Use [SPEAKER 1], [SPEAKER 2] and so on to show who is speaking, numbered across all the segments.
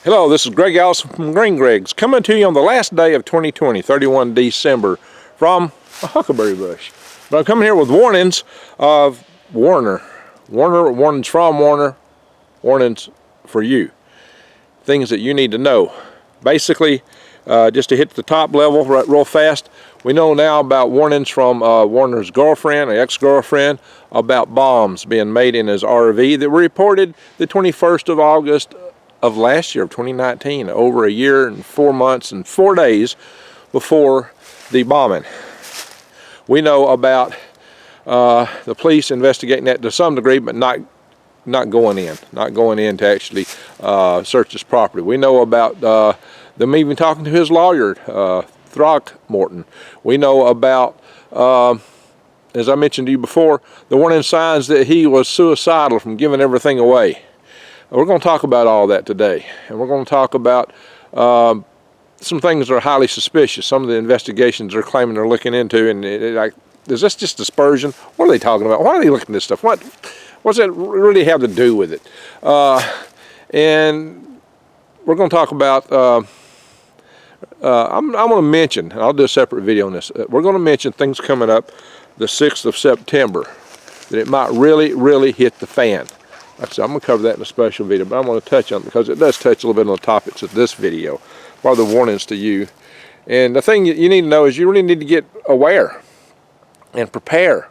[SPEAKER 1] Hello, this is Greg Allison from Green Greg's, coming to you on the last day of 2020, 31 December, from a huckleberry bush. But I'm coming here with warnings of Warner. Warnings from Warner, warnings for you. Things that you need to know. Basically, just to hit the top level real fast, we know now about warnings from Warner's girlfriend, or ex-girlfriend, about bombs being made in his RV that were reported the 21st of August of last year, of 2019, over a year and 4 months and 4 days before the bombing. We know about the police investigating that to some degree, but not going in to actually search his property. We know about them even talking to his lawyer, Throckmorton. We know about, as I mentioned to you before, the warning signs that he was suicidal from giving everything away. We're going to talk about all that today, and we're going to talk about some things that are highly suspicious. Some of the investigations they're claiming they're looking into, and is this just dispersion? What are they talking about? Why are they looking at this stuff? What's that really have to do with it? And we're going to talk about, I'm going to mention, and I'll do a separate video on this, we're going to mention things coming up the 6th of September that it might really hit the fan. Like I said, I'm going to cover that in a special video, but I'm going to touch on it because it does touch a little bit on the topics of this video, or the warnings to you. And the thing you need to know is you really need to get aware and prepare.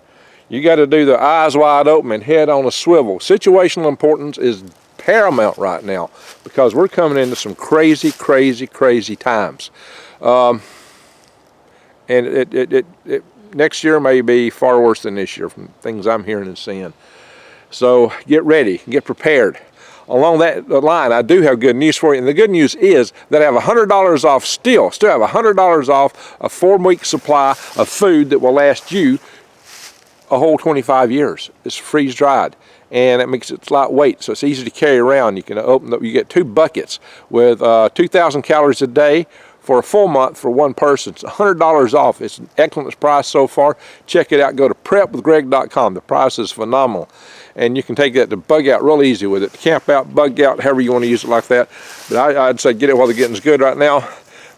[SPEAKER 1] You got to do the eyes wide open and head on a swivel. Situational importance is paramount right now because we're coming into some crazy times. And next year may be far worse than this year from things I'm hearing and seeing. So get ready, get prepared. Along that line, I do have good news for you, and the good news is that I have $100 off still have $100 off a 4-week supply of food that will last you a whole 25 years. It's freeze dried, and it makes it lightweight, so it's easy to carry around. You can open up, you get 2 buckets with 2,000 calories a day for a full month for one person. It's $100 off. It's an excellent price so far. Check it out. Go to prepwithgreg.com. The price is phenomenal. And you can take that to Bugout real easy with it. Camp out, Bugout, however you want to use it like that. But I'd say get it while the getting's good right now.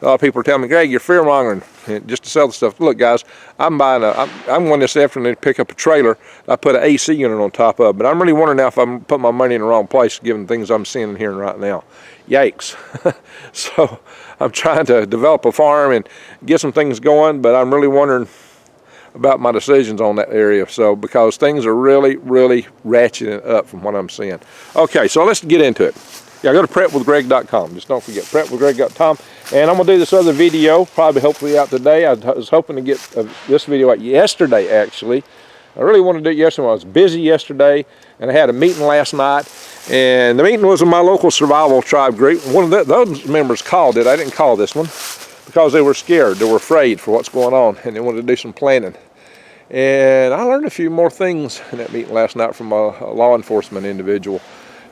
[SPEAKER 1] A lot of people are telling me, Greg, you're fearmongering just to sell the stuff. Look, guys, I'm going this afternoon to pick up a trailer. I put an AC unit on top of it. But I'm really wondering now if I'm putting my money in the wrong place given things I'm seeing and hearing right now. Yikes. So I'm trying to develop a farm and get some things going, but I'm really wondering about my decisions on that area. So because things are really ratcheting up from what I'm seeing. Okay, so let's get into it. Yeah, go to prepwithgreg.com. Just don't forget, prepwithgreg.com. And I'm going to do this other video, hopefully out today. I was hoping to get this video out yesterday, actually. I really wanted to do it yesterday. I was busy yesterday, and I had a meeting last night. And the meeting was in my local survival tribe group. One of those members called it. I didn't call this one because they were scared. They were afraid for what's going on, and they wanted to do some planning. And I learned a few more things in that meeting last night from a law enforcement individual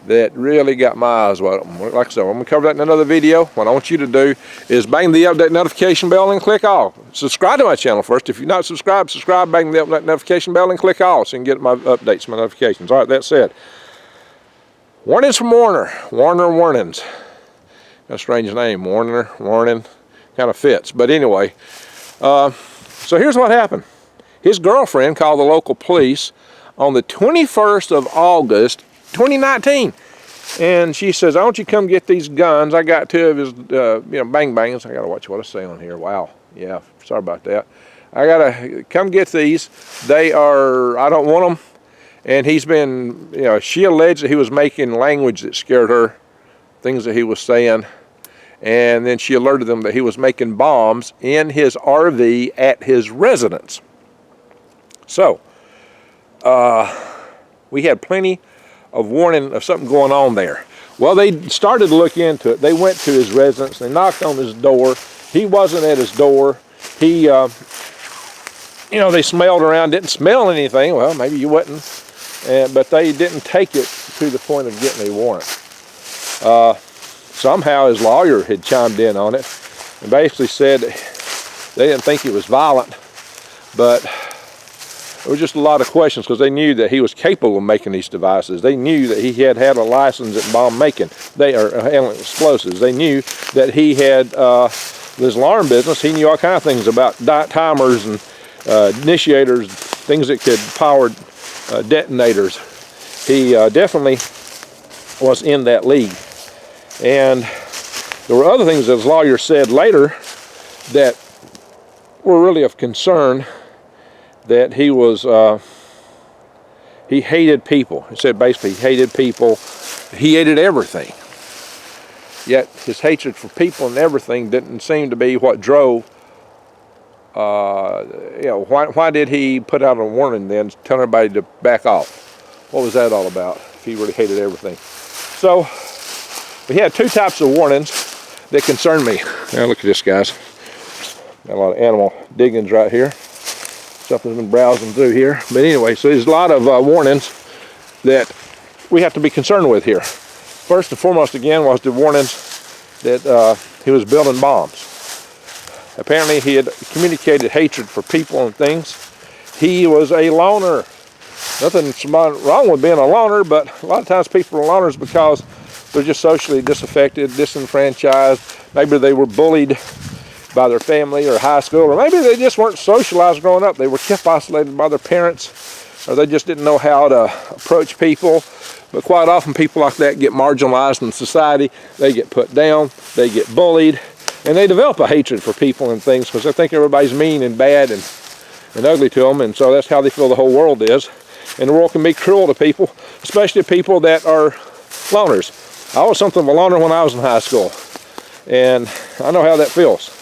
[SPEAKER 1] that really got my eyes wide open. Like I said, I'm going to cover that in another video. What I want you to do is bang the update notification bell and click all. Subscribe to my channel first. If you're not subscribed, bang the update notification bell and click all so you can get my updates, my notifications. All right, that said, warnings from Warner. Warner warnings. Got a strange name, Warner, warning, kind of fits. But anyway, so here's what happened. His girlfriend called the local police on the 21st of August, 2019. And she says, I want you to come get these guns. I got 2 of his, bang bangs. I got to watch what I say on here. Wow. Yeah, sorry about that. I got to come get these. They are, I don't want them. And he's been, she alleged that he was making language that scared her, things that he was saying. And then she alerted them that he was making bombs in his RV at his residence. So, we had plenty of warning of something going on there. Well, they started to look into it. They went to his residence. They knocked on his door. He wasn't at his door. He, they smelled around, didn't smell anything. Well, maybe you wouldn't. But they didn't take it to the point of getting a warrant. Somehow his lawyer had chimed in on it and basically said they didn't think it was violent, but there was just a lot of questions because they knew that he was capable of making these devices. They knew that he had a license at bomb making. They are handling explosives. They knew that he had this alarm business. He knew all kinds of things about timers and initiators, things that could power detonators. He definitely was in that league. And there were other things that his lawyer said later that were really of concern, that he was, he hated people. He said basically he hated people, he hated everything. Yet his hatred for people and everything didn't seem to be what drove, why did he put out a warning then, telling everybody to back off? What was that all about, if he really hated everything? So, we had two types of warnings that concerned me. Now look at this, guys. Got a lot of animal diggings right here. Something's been browsing through here. But anyway, so there's a lot of warnings that we have to be concerned with here. First and foremost, again, was the warnings that he was building bombs. Apparently, he had communicated hatred for people and things. He was a loner. Nothing wrong with being a loner, but a lot of times people are loners because they're just socially disaffected, disenfranchised. Maybe they were bullied by their family or high school, or maybe they just weren't socialized growing up. They were kept isolated by their parents, or they just didn't know how to approach people. But quite often people like that get marginalized in society. They get put down, they get bullied, and they develop a hatred for people and things because they think everybody's mean and bad and ugly to them, and so that's how they feel the whole world is. And the world can be cruel to people, especially people that are loners. I was something of a loner when I was in high school, and I know how that feels.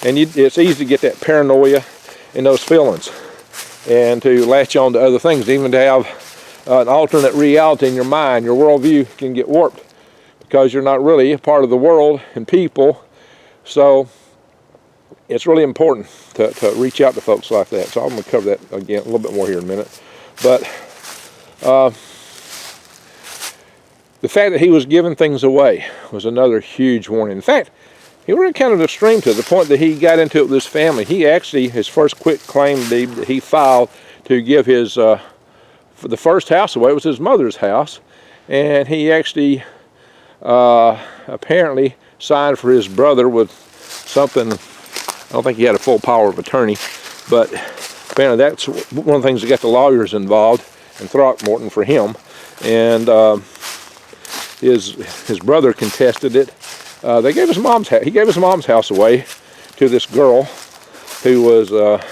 [SPEAKER 1] And it's easy to get that paranoia and those feelings, and to latch on to other things, even to have an alternate reality in your mind. Your worldview can get warped because you're not really a part of the world and people. So it's really important to reach out to folks like that. So I'm going to cover that again a little bit more here in a minute. But the fact that he was giving things away was another huge warning. In fact, he went kind of extreme to the point that he got into it with his family. He actually, his first quitclaim deed that he filed to give his, for the first house away, it was his mother's house. And he actually apparently signed for his brother with something, I don't think he had a full power of attorney, but apparently that's one of the things that got the lawyers involved and Throckmorton for him. And his brother contested it. They gave his mom's house. He gave his mom's house away to this girl who was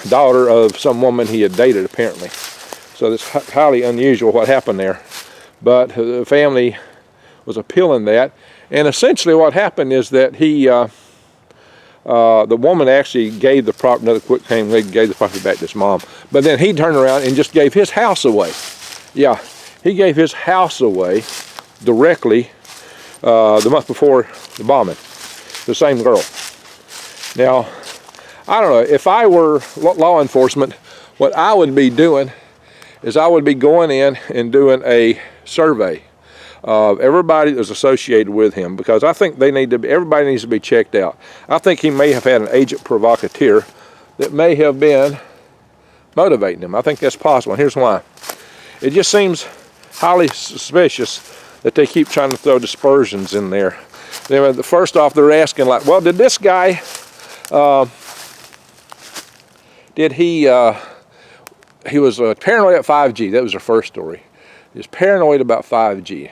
[SPEAKER 1] daughter of some woman he had dated, apparently. So it's highly unusual what happened there. But the family was appealing that, and essentially what happened is that he, the woman actually gave the property, another quick claim, gave the property back to his mom. But then he turned around and just gave his house away. Yeah, he gave his house away directly the month before the bombing. The same girl. Now, I don't know, if I were law enforcement, what I would be doing is I would be going in and doing a survey of everybody that's associated with him, because I think they need to be, everybody needs to be checked out. I think he may have had an agent provocateur that may have been motivating him. I think that's possible, and here's why. It just seems highly suspicious that they keep trying to throw dispersions in there. First off, they're asking, like, well, did this guy, he was paranoid at 5G. That was their first story. He was paranoid about 5G.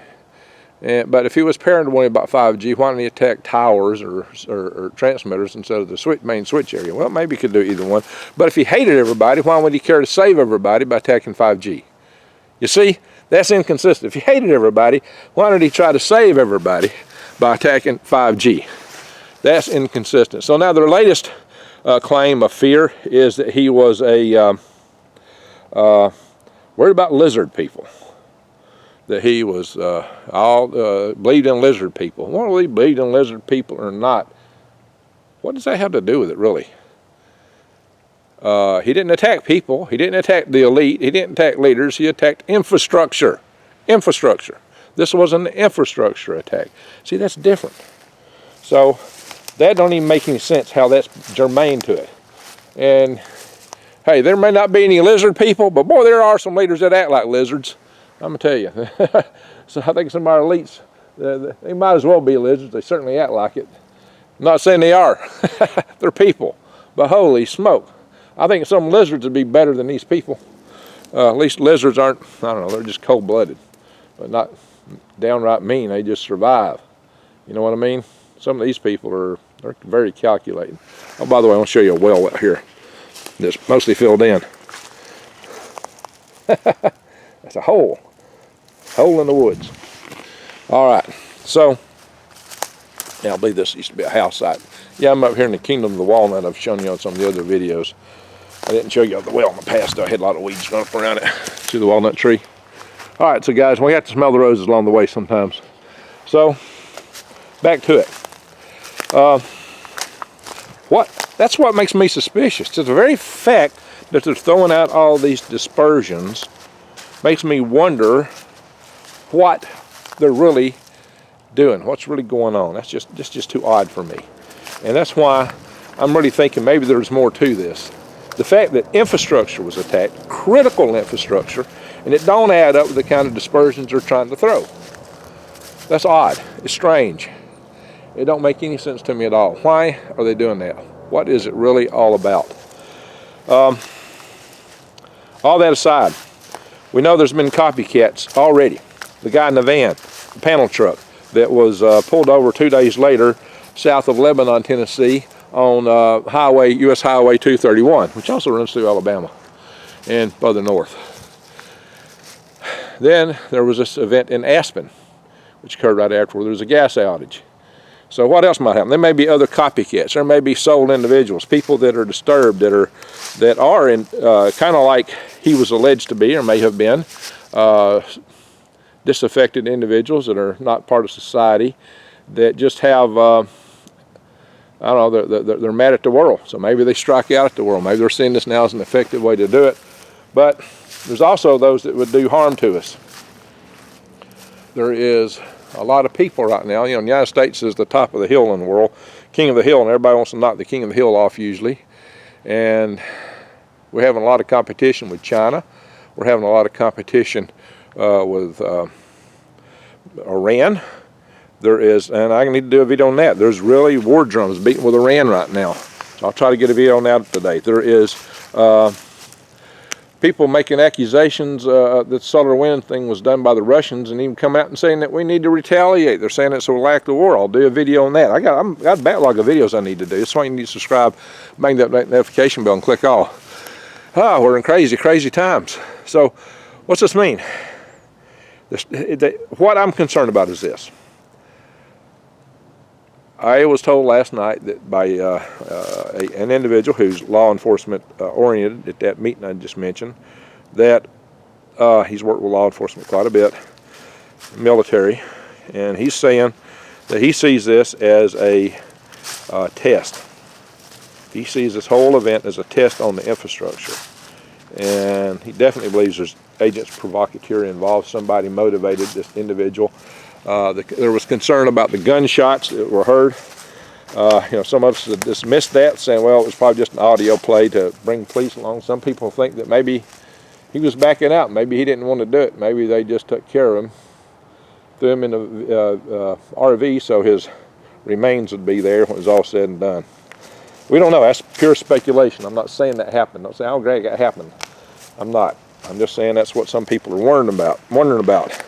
[SPEAKER 1] But if he was paranoid about 5G, why didn't he attack towers or transmitters instead of the main switch area? Well, maybe he could do either one. But if he hated everybody, why would he care to save everybody by attacking 5G? You see, that's inconsistent. If he hated everybody, why did he try to save everybody by attacking 5G? That's inconsistent. So now their latest claim of fear is that he was worried about lizard people. That he was believed in lizard people. Whether he believed in lizard people or not, what does that have to do with it, really? He didn't attack people. He didn't attack the elite. He didn't attack leaders. He attacked infrastructure. Infrastructure. This was an infrastructure attack. See, that's different. So that don't even make any sense how that's germane to it. And Hey, there may not be any lizard people, but boy, there are some leaders that act like lizards. I'm gonna tell you. So I think some of our elites, they might as well be lizards. They certainly act like it. I'm not saying they are. They're people, but holy smoke. I think some lizards would be better than these people. At least lizards aren't, I don't know, they're just cold-blooded, but not downright mean. They just survive. You know what I mean? Some of these people they're very calculating. Oh, by the way, I want to show you a well out here that's mostly filled in. That's a hole in the woods. All right, so yeah, I believe this used to be a house site. Yeah, I'm up here in the kingdom of the walnut. I've shown you on some of the other videos. I didn't show you the well in the past, though. I had a lot of weeds growing up around it. See the walnut tree? All right, so guys, we have to smell the roses along the way sometimes. So, back to it. That's what makes me suspicious. Just the very fact that they're throwing out all these dispersions makes me wonder what they're really doing, what's really going on. That's just too odd for me. And that's why I'm really thinking maybe there's more to this. The fact that infrastructure was attacked, critical infrastructure, and it don't add up with the kind of dispersions they're trying to throw. That's odd. It's strange. It don't make any sense to me at all. Why are they doing that? What is it really all about? All that aside, we know there's been copycats already. The guy in the van, the panel truck, that was pulled over 2 days later south of Lebanon, Tennessee, on US Highway 231, which also runs through Alabama and further north. Then there was this event in Aspen, which occurred right after, where there was a gas outage. So what else might happen? There may be other copycats. There may be sole individuals, people that are disturbed, that are in kind of like he was alleged to be, or may have been, disaffected individuals that are not part of society, that just have, I don't know, they're mad at the world. So maybe they strike out at the world. Maybe they're seeing this now as an effective way to do it. But there's also those that would do harm to us. There is a lot of people right now. You know, the United States is the top of the hill in the world, king of the hill, and everybody wants to knock the king of the hill off usually. And we're having a lot of competition with China. We're having a lot of competition with Iran. There is, and I need to do a video on that. There's really war drums beating with Iran right now. So I'll try to get a video on that today. There is people making accusations that the solar wind thing was done by the Russians, and even come out and saying that we need to retaliate. They're saying it's a lack of war. I'll do a video on that. I got a backlog of videos I need to do. That's why you need to subscribe, bang that notification bell, and click all. We're in crazy times. So what's this mean? What I'm concerned about is this. I was told last night that by an individual who's law enforcement oriented at that meeting I just mentioned, that he's worked with law enforcement quite a bit, military, and he's saying that he sees this as a test. He sees this whole event as a test on the infrastructure, and he definitely believes there's agents provocateur involved, somebody motivated this individual. There was concern about the gunshots that were heard. You know, some of us dismissed that, saying, well, it was probably just an audio play to bring police along. Some people think that maybe he was backing out. Maybe he didn't want to do it. Maybe they just took care of him, threw him in the RV so his remains would be there when it was all said and done. We don't know. That's pure speculation. I'm not saying that happened. Don't say, oh, Greg, that happened. I'm not. I'm just saying that's what some people are wondering about.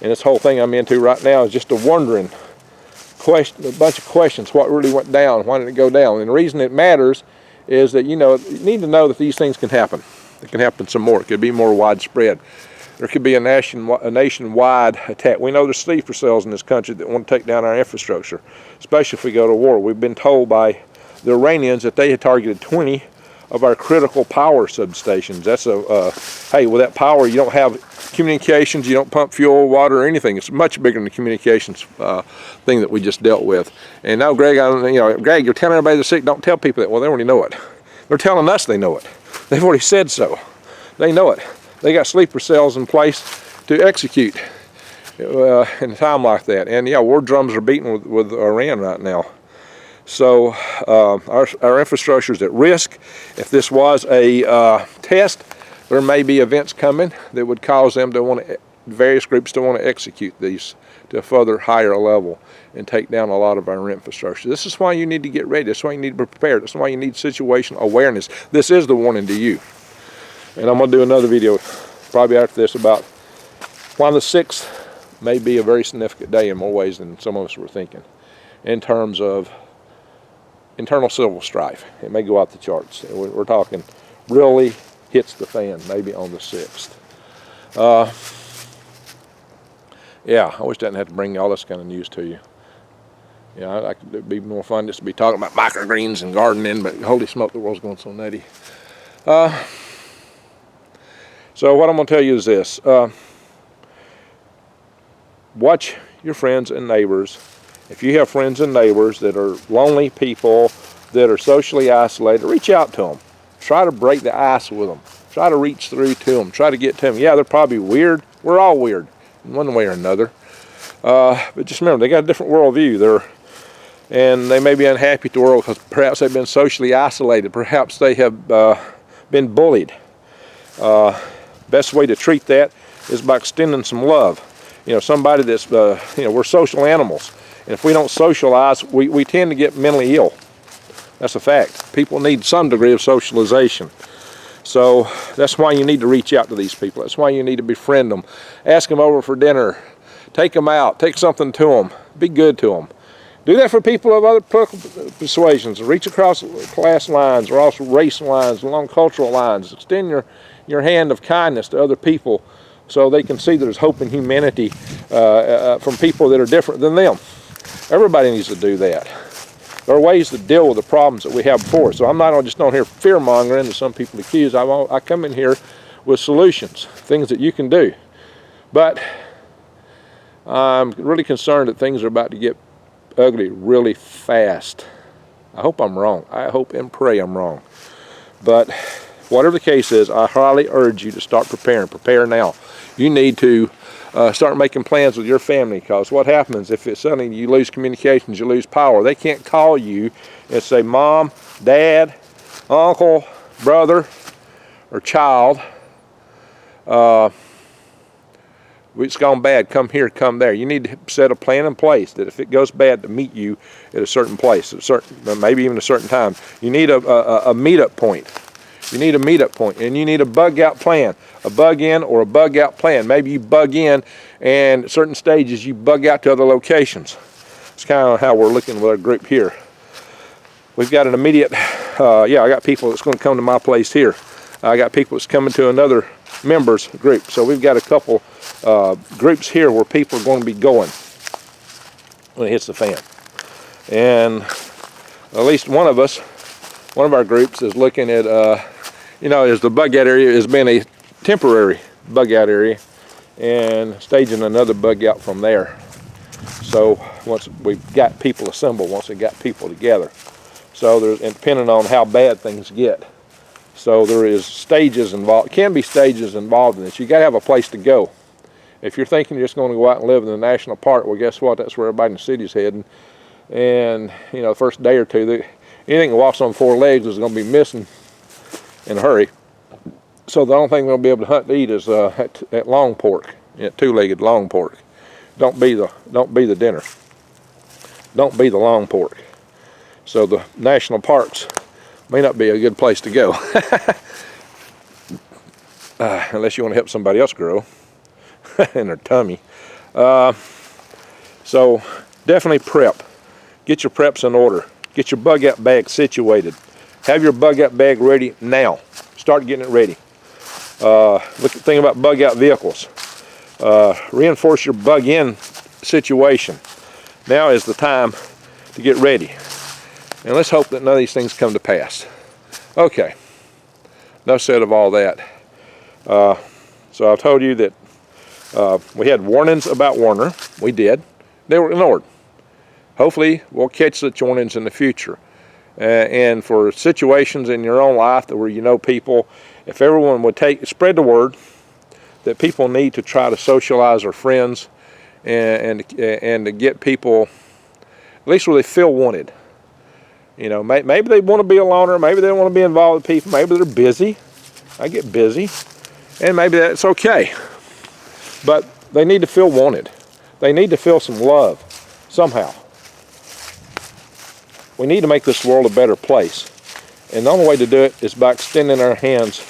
[SPEAKER 1] And this whole thing I'm into right now is just a wondering question, a bunch of questions. What really went down? Why did it go down? And the reason it matters is that, you need to know that these things can happen. It can happen some more. It could be more widespread. There could be a nationwide attack. We know there's sleeper cells in this country that want to take down our infrastructure, especially if we go to war. We've been told by the Iranians that they had targeted 20 of our critical power substations. That's hey, with that power, you don't have communications, you don't pump fuel, water, or anything. It's much bigger than the communications thing that we just dealt with. And now, Greg, Greg, you're telling everybody they're sick. Don't tell people that. Well, they already know it. They're telling us they know it. They've already said so. They know it. They got sleeper cells in place to execute in a time like that. And yeah, war drums are beating with Iran right now. So our infrastructure is at risk. If this was a test, there may be events coming that would cause them to want to, various groups to want to execute these to a further higher level and take down a lot of our infrastructure. This is why you need to get ready. This is why you need to be prepared. This is why you need situational awareness. This is the warning to you. And I'm going to do another video probably after this about why the 6th may be a very significant day in more ways than some of us were thinking in terms of internal civil strife. It may go out the charts. We're talking really hits the fan maybe on the 6th. Yeah, I wish I didn't have to bring all this kind of news to you. Yeah, it'd be more fun just to be talking about microgreens and gardening, but holy smoke, the world's going so nutty. So what I'm going to tell you is this. Watch your friends and neighbors. If you have friends and neighbors that are lonely people, that are socially isolated, reach out to them. Try to break the ice with them. Try to reach through to them. Try to get to them. Yeah, they're probably weird. We're all weird in one way or another. But just remember, they got a different worldview. And they may be unhappy at the world because perhaps they've been socially isolated. Perhaps they have been bullied. Best way to treat that is by extending some love. You know, somebody that's, we're social animals. And if we don't socialize, we tend to get mentally ill. That's a fact. People need some degree of socialization. So that's why you need to reach out to these people. That's why you need to befriend them. Ask them over for dinner. Take them out. Take something to them. Be good to them. Do that for people of other political persuasions. Reach across class lines, or also race lines, along cultural lines. Extend your hand of kindness to other people so they can see there's hope in humanity from people that are different than them. Everybody needs to do that. There are ways to deal with the problems that we have before. So I'm not just on here fear-mongering, as some people accuse. I come in here with solutions, things that you can do. But I'm really concerned that things are about to get ugly really fast. I hope I'm wrong. I hope and pray I'm wrong. But whatever the case is, I highly urge you to start preparing. Prepare now. You need to start making plans with your family, because what happens if suddenly you lose communications, you lose power. They can't call you and say, Mom, Dad, Uncle, brother, or child, it's gone bad, come here, come there. You need to set a plan in place that if it goes bad, to meet you at a certain place, at a certain, maybe even a certain time. You need a meetup point. You need a meetup point, and you need a bug out plan, a bug in or a bug out plan. Maybe you bug in, and at certain stages you bug out to other locations. It's kind of how we're looking with our group here. We've got an immediate, I got people that's going to come to my place here. I got people that's coming to another members group. So we've got a couple groups here where people are going to be going when it hits the fan. And at least one of our groups is looking at, as the bug out area has been a temporary bug out area, and staging another bug out from there. So once we've got people assembled, once we got people together. So there's, and depending on how bad things get. So there is stages involved, can be stages involved in this. You gotta have a place to go. If you're thinking you're just gonna go out and live in the national park, well guess what, that's where everybody in the city's heading. And the first day or two, anything that walks on 4 legs is gonna be missing in a hurry. So the only thing we'll be able to hunt and eat is at long pork, 2-legged long pork. Don't be the dinner. Don't be the long pork. So the national parks may not be a good place to go. Unless you want to help somebody else grow in their tummy. So definitely prep. Get your preps in order. Get your bug out bag situated. Have your bug out bag ready now. Start getting it ready. Think about bug out vehicles. Reinforce your bug in situation. Now is the time to get ready. And let's hope that none of these things come to pass. Okay, enough said of all that. So I've told you that we had warnings about Warner. We did. They were ignored. Hopefully we'll catch such warnings in the future. And for situations in your own life where people, if everyone would spread the word that people need to try to socialize their friends and to get people, at least where they feel wanted. You know, maybe they want to be a loner, maybe they don't want to be involved with people, maybe they're busy. I get busy, and maybe that's okay. But they need to feel wanted. They need to feel some love somehow. We need to make this world a better place. And the only way to do it is by extending our hands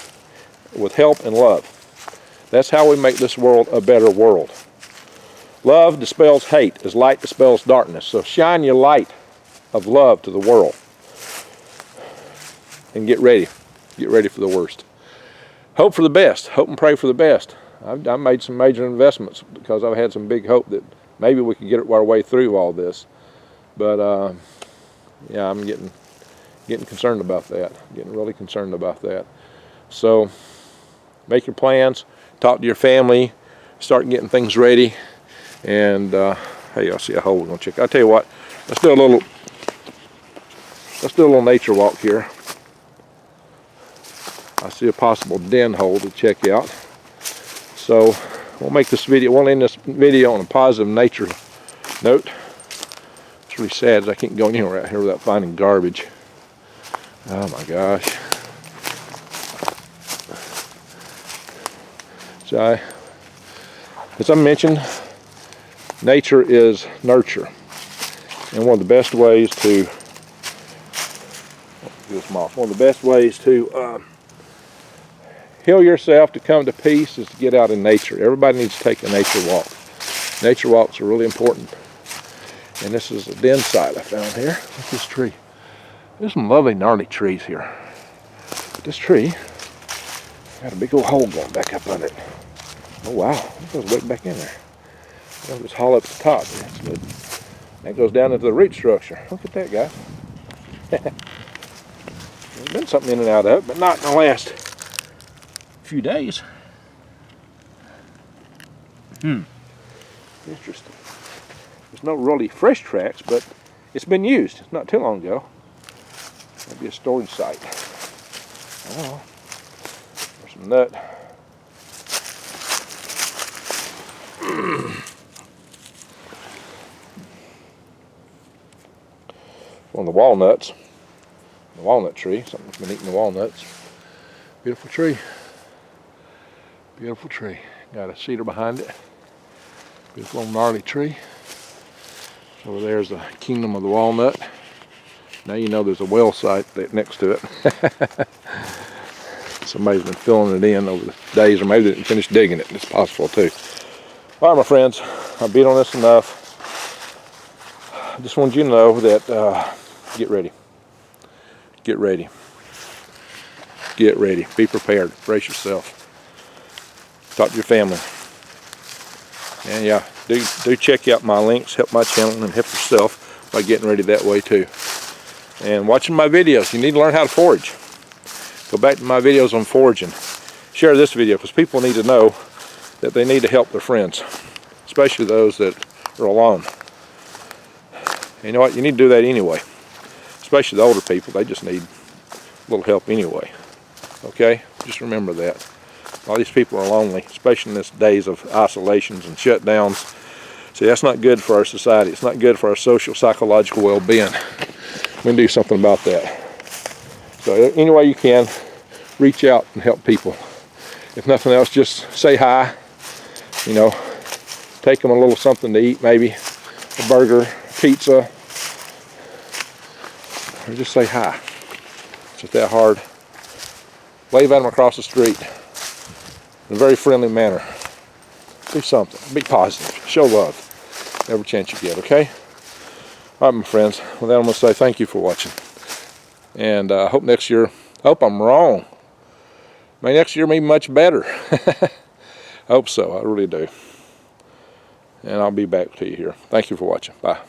[SPEAKER 1] with help and love. That's how we make this world a better world. Love dispels hate as light dispels darkness. So shine your light of love to the world. And get ready. Get ready for the worst. Hope for the best. Hope and pray for the best. I've made some major investments because I've had some big hope that maybe we could get our way through all this. But yeah, I'm getting concerned about that. Getting really concerned about that. So make your plans. Talk to your family. Start getting things ready. And hey, I see a hole we're gonna check. I'll tell you what. Let's do a little nature walk here. I see a possible den hole to check out. So we'll make this video. We'll end this video on a positive nature note. It's really sad that I can't go anywhere out here without finding garbage. Oh my gosh. So as I mentioned, nature is nurture. And one of the best ways to heal yourself, to come to peace, is to get out in nature. Everybody needs to take a nature walk. Nature walks are really important. And this is a den site I found here. Look at this tree. There's some lovely gnarly trees here. But this tree got a big old hole going back up on it. Oh wow, it goes way back in there. There's this hollow up at the top. That's good. That goes down into the root structure. Look at that, guys. There's been something in and out of it, but not in the last few days. Interesting. There's no really fresh tracks, but it's been used. It's not too long ago. Maybe a storage site. Oh, there's some nut. One of the walnuts. The walnut tree. Something's been eating the walnuts. Beautiful tree. Beautiful tree. Got a cedar behind it. Beautiful little gnarly tree. Over there's the kingdom of the walnut. Now you know there's a well site next to it. Somebody's been filling it in over the days, or maybe they didn't finish digging it. It's possible too. All right, my friends, I've beat on this enough. I just wanted you to know that get ready. Get ready. Get ready. Be prepared. Brace yourself. Talk to your family. And yeah, do check out my links. Help my channel and help yourself by getting ready that way too. And watching my videos. You need to learn how to forage. Go back to my videos on foraging. Share this video because people need to know that they need to help their friends, especially those that are alone. And you know what? You need to do that anyway. Especially the older people. They just need a little help anyway. Okay? Just remember that. All these people are lonely, especially in these days of isolations and shutdowns. See, that's not good for our society. It's not good for our social, psychological well-being. We can do something about that. So any way you can, reach out and help people. If nothing else, just say hi. You know, take them a little something to eat, maybe a burger, pizza, or just say hi. It's just that hard. Wave at them across the street in a very friendly manner. Do something. Be positive. Show love every chance you get, okay? All right, my friends. With that, I'm going to say thank you for watching. And I hope next year, I hope I'm wrong. Maybe next year may be much better. I hope so. I really do. And I'll be back to you here. Thank you for watching. Bye.